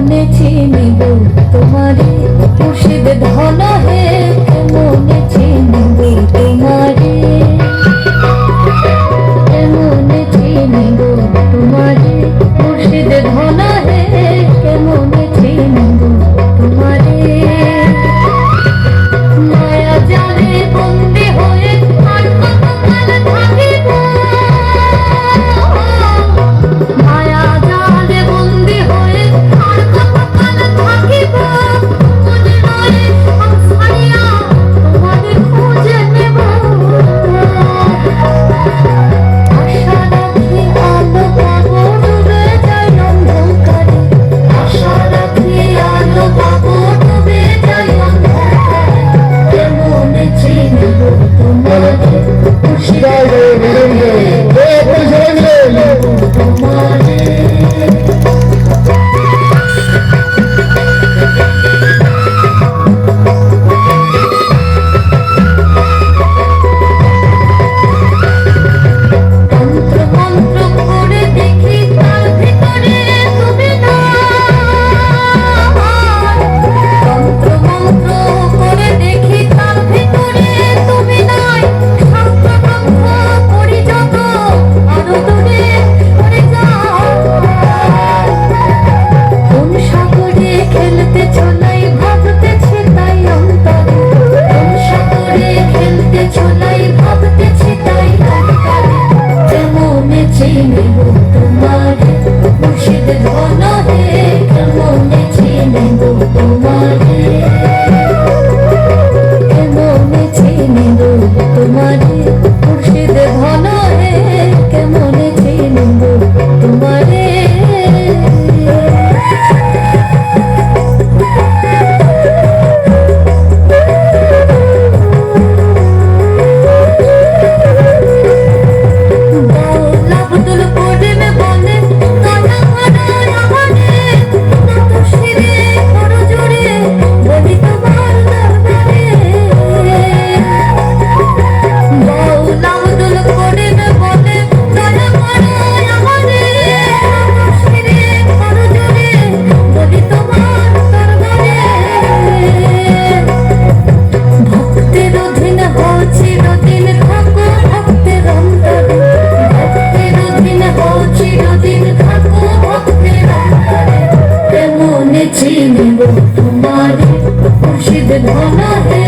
কেমনে চিনিব তোমারে মুর্শিদ ধন হে, কেমনে চিনিব তোমারে, কেমনে চিনিব তোমারে মুর্শিদ ধন হে, কেমনে চিনিব তোমারে। মায়া জালে বন্দি হয়ে আর কতকাল থাকিব, মায়া জালে বন্দি হয়ে আর কতকাল থাকিব, মনে মনে ছাড়িয়া তোমারে খুঁজে নেব। আশা রাখি আলো পাবো ডুবে যায় অন্ধকারে, আশা রাখি আলো পাবো ডুবে যায় অন্ধকারে, কেমনে চিনিব তোমারে মুর্শিদ তোমারে। তন্ত্র মন্ত্র করে দেখি তার ভিতরে তুমি নাই, তন্ত্র মন্ত্র করে দেখি তার ভিতরে তুমি নাই, শাস্ত্র গ্রন্থ পড়ি যত আরো দূরে সরে যাও। কোন সাগরে খেলতে চলাই ভাবতেছে তাই অন্তরে, কোন সাগরে খেলতে চলাই ভাবতেছে তাই অন্তরে, কেমনে চিনিব তোমারে মুর্শিদ ধন হে, কেমনে চিনিব তোমারে, কেমনে চিনিব তোমারে মুর্শিদ ধন হে, কেমনে চিনিব তোমারে। বাউল আব্দুল করিম বলে দয়া করো আমারে, নত শিরে করো জোরে বলি তোমার দরবারে। বাউল আব্দুল করিম বলে দয়া করো আমারে, নত শিরে করো জোরে বলি তোমার দরবারে। ভক্তের অধীন হও চিরদিন থাকো ভক্তের অন্তরে, ভক্তের অধীন হও চিরদিন থাকো ভক্তের অন্তরে, কেমনে চিনিব তোমারে মুর্শিদ ধন হে,